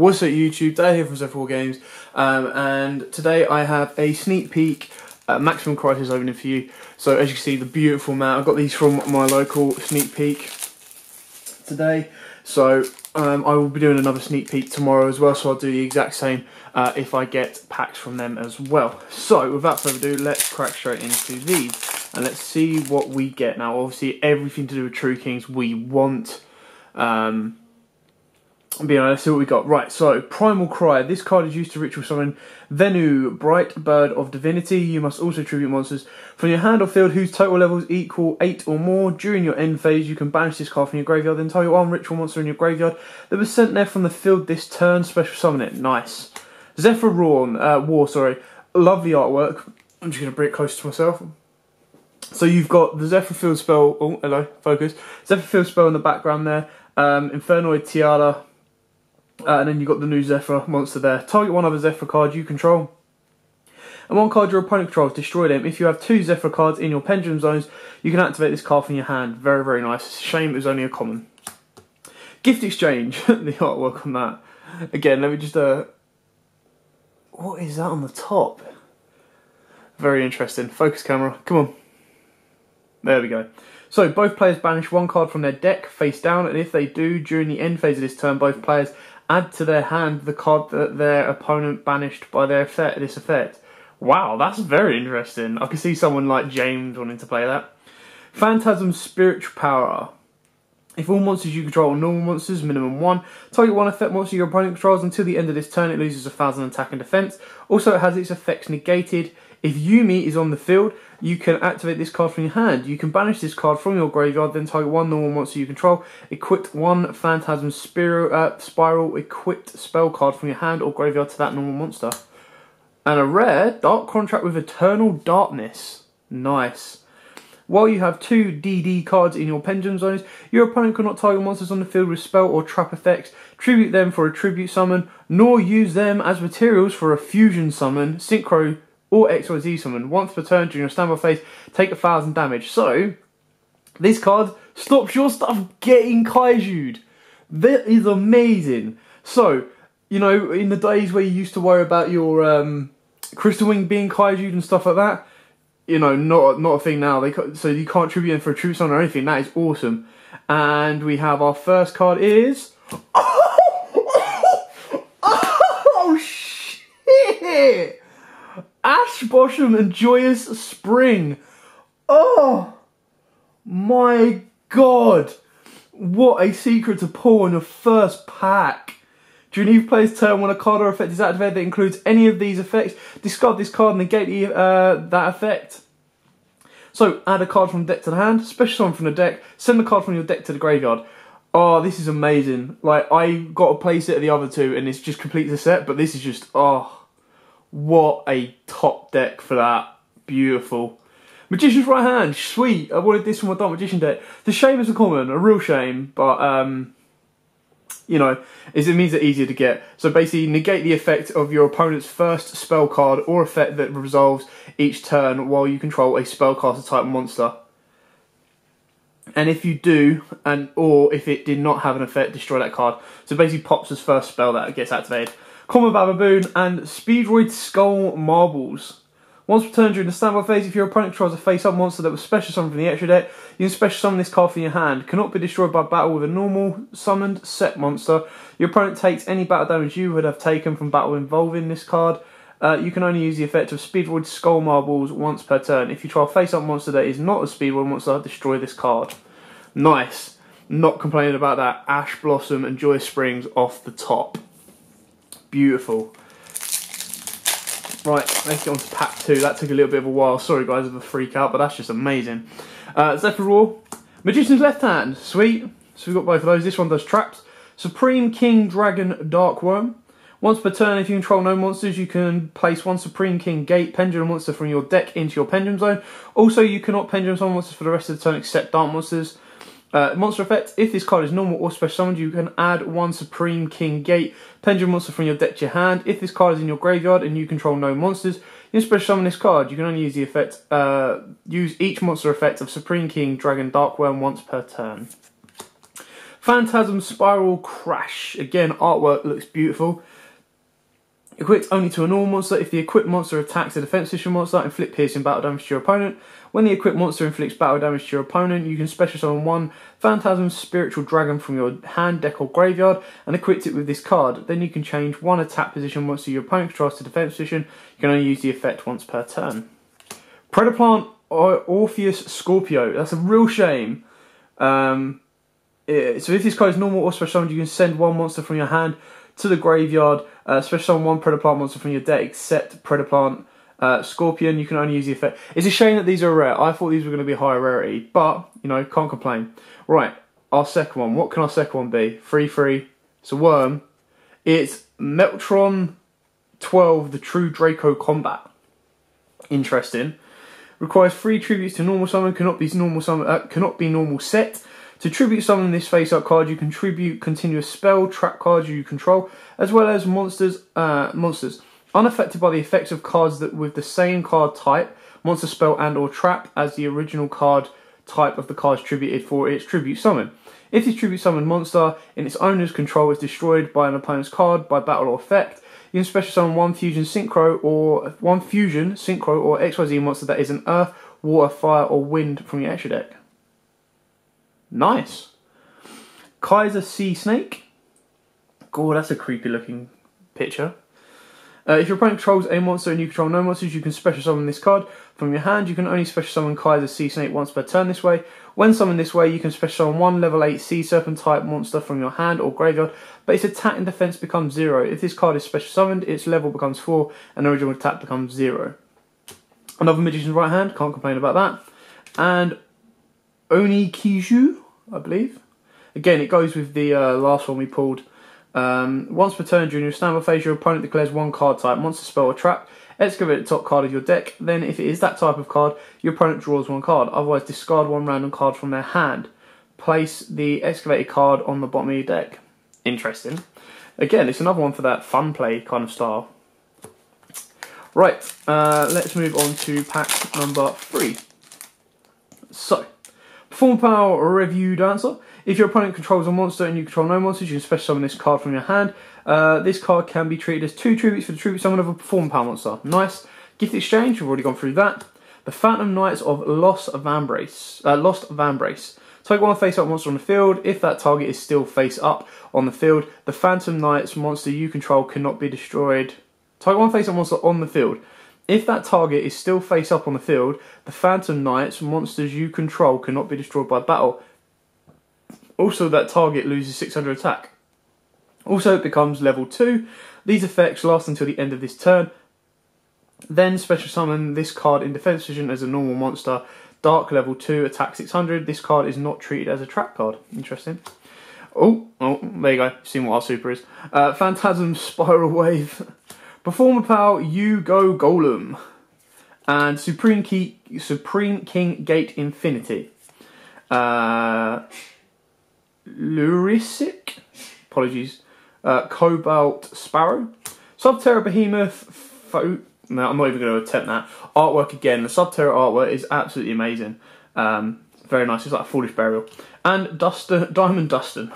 What's up YouTube, Dave here from Zephyr Wargames, and today I have a sneak peek at Maximum CrisiS opening for you. So as you can see, the beautiful mat, I've got these from my local sneak peek today. So I will be doing another sneak peek tomorrow as well, so I'll do the exact same if I get packs from them as well. So without further ado, let's crack straight into these and let's see what we get. Now obviously everything to do with True Kings we want. Let's see what we got. Right, so Primal Cry. This card is used to ritual summon Venu, Bright Bird of Divinity. You must also tribute monsters from your hand or field whose total levels equal 8 or more. During your end phase, you can banish this card from your graveyard, then target one ritual monster in your graveyard that was sent there from the field this turn. Special summon it. Nice. Zephyr War. Love the artwork. I'm just going to bring it close to myself. So you've got the Zephyr Field spell. Oh, hello, focus. Zephyr Field spell in the background there. Infernoid Tiara. And then you've got the new Zephyr monster there. Target one other Zephyr card you control. And one card your opponent controls, destroy them. If you have two Zephyr cards in your pendulum zones, you can activate this card from your hand. Very, very nice. It's a shame it was only a common. Gift Exchange. The artwork on that. Again, let me just... What is that on the top? Very interesting. Focus camera. Come on. There we go. So, both players banish one card from their deck face down, and if they do, during the end phase of this turn, both players add to their hand the card that their opponent banished by this effect. Wow, that's very interesting. I can see someone like James wanting to play that. Phantasm Spiritual Power. If all monsters you control are normal monsters, minimum 1, target one effect monster your opponent controls until the end of this turn, it loses 1,000 attack and defense. Also, it has its effects negated. If Yumi is on the field, you can activate this card from your hand. You can banish this card from your graveyard, then target one normal monster you control. Equip one Phantasm Spiral equipped spell card from your hand or graveyard to that normal monster. And a rare, Dark Contract with Eternal Darkness. Nice. While you have two DD cards in your pendulum zones, your opponent cannot target monsters on the field with spell or trap effects, tribute them for a tribute summon, nor use them as materials for a fusion summon, synchro, or XYZ summon. Once per turn during your standby phase, take 1,000 damage. So, this card stops your stuff getting kaiju'd. That is amazing. So, you know, in the days where you used to worry about your Crystal Wing being kaiju'd and stuff like that, you know, not a thing now. So you can't tribute them for a true summon or anything. That is awesome. And we have our first card is... Oh shit! Ash Blossom and Joyous Spring. Oh my god. What a secret to pull in the first pack. During each player's turn, when a card or effect is activated that includes any of these effects, discard this card and negate that effect. So, add a card from the deck to the hand, special summon from the deck, send the card from your deck to the graveyard. Oh, this is amazing. Like, I got a play set of the other two and it's just completes the set, but this is just, oh... What a top deck for that. Beautiful. Magician's Right Hand. Sweet. I wanted this for my Dark Magician deck. The shame is a common. A real shame. But, you know, it means it's easier to get. So basically, negate the effect of your opponent's first spell card or effect that resolves each turn while you control a spellcaster type monster. And if you do, or if it did not have an effect, destroy that card. So basically pops as first spell that gets activated. Common Baboon and Speedroid Skull Marbles. Once per turn during the standby phase, if your opponent tries a face-up monster that was special summoned from the extra deck, you can special summon this card from your hand. Cannot be destroyed by battle with a normal summoned set monster. Your opponent takes any battle damage you would have taken from battle involving this card. You can only use the effect of Speedroid Skull Marbles once per turn. If you try a face-up monster that is not a Speedroid monster, destroy this card. Nice. Not complaining about that. Ash Blossom and Joyous Springs off the top. Beautiful. Right, let's get on to pack 2. That took a little bit of a while. Sorry guys of the freak out, but that's just amazing. Zephyr War. Magician's Left Hand. Sweet. So we've got both of those. This one does traps. Supreme King Dragon Darkworm. Once per turn, if you control no monsters, you can place one Supreme King Gate Pendulum monster from your deck into your pendulum zone. Also, you cannot pendulum summon monsters for the rest of the turn except dark monsters. Monster effect, if this card is normal or special summoned, you can add one Supreme King Gate Pendulum monster from your deck to your hand. If this card is in your graveyard and you control no monsters, you can special summon this card. You can only use the effect, use each monster effect of Supreme King Dragon Darkworm once per turn. Phantasm Spiral Crash. Again, artwork looks beautiful. Equipped only to a normal monster. If the equipped monster attacks a defense position monster, inflict piercing battle damage to your opponent. When the equipped monster inflicts battle damage to your opponent, you can special summon one Phantasm Spiritual Dragon from your hand, deck, or graveyard and equip it with this card. Then you can change one attack position monster your opponent controls to defense position. You can only use the effect once per turn. Predaplant Orpheus Scorpio. That's a real shame. So if this card is normal or special summoned, you can send one monster from your hand to the graveyard, special summon one Predaplant monster from your deck, except Predaplant Scorpion. You can only use the effect. It's a shame that these are rare. I thought these were going to be higher rarity, but, you know, can't complain. Right, our second one. What can our second one be? 3/3. It's a worm. It's Meltron 12, the True Draco Combat. Interesting. Requires 3 tributes to normal summon. Cannot be normal set. To tribute summon this face-up card, you can tribute continuous spell, trap cards you control, as well as monsters. Unaffected by the effects of cards that with the same card type, monster, spell, and or trap as the original card type of the cards tributed for its tribute summon. If this tribute summoned monster in its owner's control is destroyed by an opponent's card by battle or effect, you can special summon one fusion synchro or XYZ monster that is an earth, water, fire, or wind from your extra deck. Nice. Kaiser Sea Snake. God, that's a creepy looking picture. If your opponent controls a monster and you control no monsters, you can special summon this card. From your hand, you can only special summon Kaiser Sea Snake once per turn this way. When summoned this way, you can special summon one level 8 Sea Serpent type monster from your hand or graveyard, but its attack and defense becomes 0. If this card is special summoned, its level becomes 4 and the original attack becomes 0. Another Magician's Right Hand, can't complain about that. And Onikiju, I believe. Again, it goes with the last one we pulled. Once per turn during your standby phase, your opponent declares one card type, monster, spell, or trap. Excavate the top card of your deck. Then, if it is that type of card, your opponent draws one card. Otherwise, discard one random card from their hand. Place the excavated card on the bottom of your deck. Interesting. Again, it's another one for that fun play kind of style. Right, let's move on to pack number 3. So, Perform Power Review Dancer. If your opponent controls a monster and you control no monsters, you can special summon this card from your hand. This card can be treated as 2 tributes for the tribute summon of a Perform Power monster. Nice. Gift Exchange, we've already gone through that. The Phantom Knights of Lost Vambrace. Take one face-up monster on the field. If that target is still face-up on the field, the Phantom Knights monster you control cannot be destroyed. Take one face-up monster on the field. If that target is still face-up on the field, the Phantom Knights monsters you control cannot be destroyed by battle. Also, that target loses 600 attack. Also, it becomes level 2. These effects last until the end of this turn. Then special summon this card in defense position as a normal monster. Dark level 2, attack 600. This card is not treated as a trap card. Interesting. Oh, there you go. You've seen what our super is. Phantasm Spiral Wave. Performer Power YUGIOH Golem. And Supreme King Gate Infinity. Lurisic, apologies, Cobalt Sparrow, Subterra Behemoth, no, I'm not even going to attempt that. Artwork again, the Subterra artwork is absolutely amazing, very nice, it's like a Foolish Burial, and Diamond Dustin.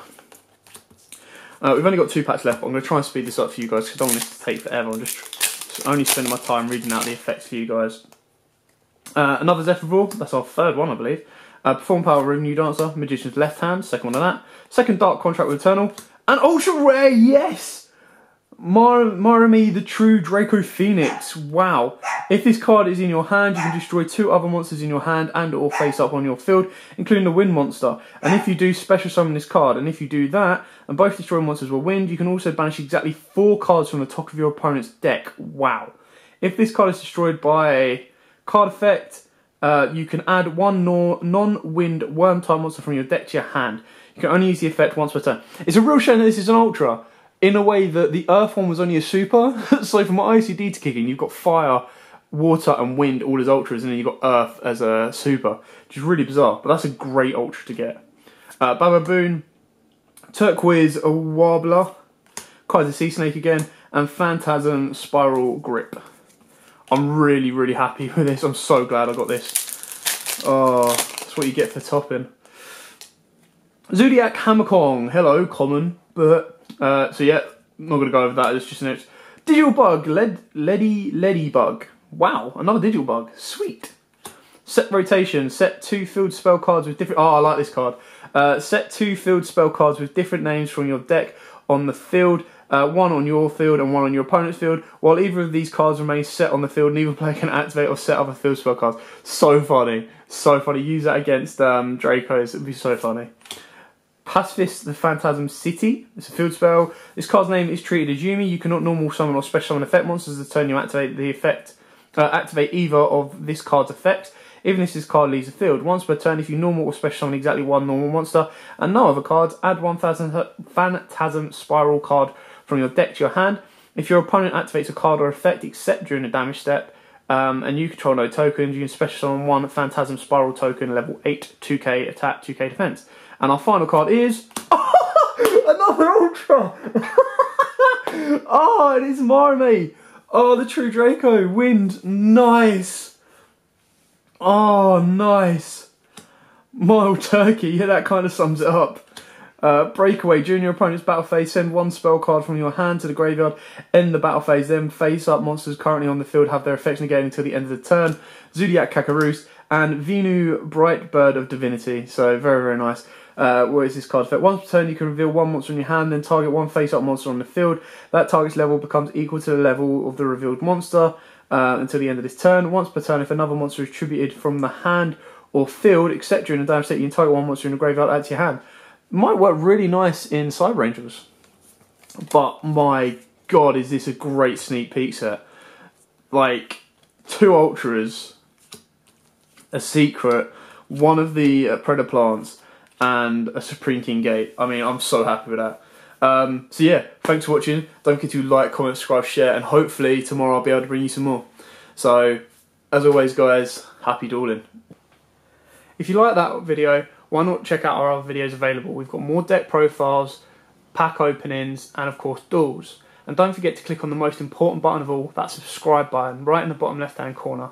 We've only got 2 packs left, but I'm going to try and speed this up for you guys, because I don't want this to take forever. I'm just only spending my time reading out the effects for you guys. Another Zephyr, that's our 3rd one, I believe. Perform Power Revenue Dancer, Magician's Left Hand, 2nd one of that. 2nd Dark Contract with Eternal. And ultra rare, yes! Marami, the True Draco Phoenix. Wow. If this card is in your hand, you can destroy 2 other monsters in your hand and or face up on your field, including the Wind monster. And if you do, special summon this card. And if you do that, and both destroying monsters will wind, you can also banish exactly 4 cards from the top of your opponent's deck. Wow. If this card is destroyed by a card effect, you can add one non-wind worm-type monster from your deck to your hand. You can only use the effect once per turn. It's a real shame that this is an ultra, in a way that the earth one was only a super. So from ICD to kick in, you've got fire, water and wind all as ultras, and then you've got earth as a super, which is really bizarre, but that's a great ultra to get. Bababoon, Turquoise Warbler, Kaiser Sea Snake again, and Phantasm Spiral Grip. I'm really, really happy with this. I'm so glad I got this. Oh, that's what you get for topping. Zodiac Hammerkong, hello, common, but, so yeah, not going to go over that, it's just an extra. Digital Bug, Leady Bug, wow, another Digital Bug, sweet. Set rotation, set 2 field spell cards with different, oh I like this card. Set 2 field spell cards with different names from your deck on the field, one on your field and one on your opponent's field. While either of these cards remain set on the field, neither player can activate or set other field spell cards. So funny, so funny. Use that against Dracos, it would be so funny. Pacifist the Phantasm City, it's a field spell. This card's name is treated as Yumi. You cannot normal summon or special summon effect monsters the turn you activate the effect. Activate either of this card's effects, even if this card leaves the field. Once per turn, if you normal or special summon exactly one normal monster and no other cards, add one Phantasm Spiral card from your deck to your hand. If your opponent activates a card or effect except during the damage step, and you control no tokens, you can special summon one Phantasm Spiral token, level 8, 2k attack, 2k defense. And our final card is another Ultra! Oh, it is Marime! Oh, the True Draco, Wind, nice! Oh, nice! Mild Turkey, yeah, that kind of sums it up. Breakaway, during your opponent's battle phase, send one spell card from your hand to the graveyard, end the battle phase, then face up monsters currently on the field have their effects negated until the end of the turn. Zodiac Kakarus, and Venu, Bright Bird of Divinity, so very, very nice. What is this card effect? Once per turn you can reveal one monster in your hand, then target one face-up monster on the field. That target's level becomes equal to the level of the revealed monster until the end of this turn. Once per turn, if another monster is attributed from the hand or field, except during the damage state, you can target one monster in the graveyard, add to your hand. Might work really nice in Cyber Angels. But my god, is this a great sneak peek set. Like, 2 Ultras, a Secret, one of the Predator Plants, and a Supreme King Gate. I mean, I'm so happy with that. So yeah, thanks for watching. Don't forget to like, comment, subscribe, share, and hopefully tomorrow I'll be able to bring you some more. So, as always guys, happy dueling. If you like that video, why not check out our other videos available. We've got more deck profiles, pack openings, and of course duels. And don't forget to click on the most important button of all, that subscribe button, right in the bottom left hand corner.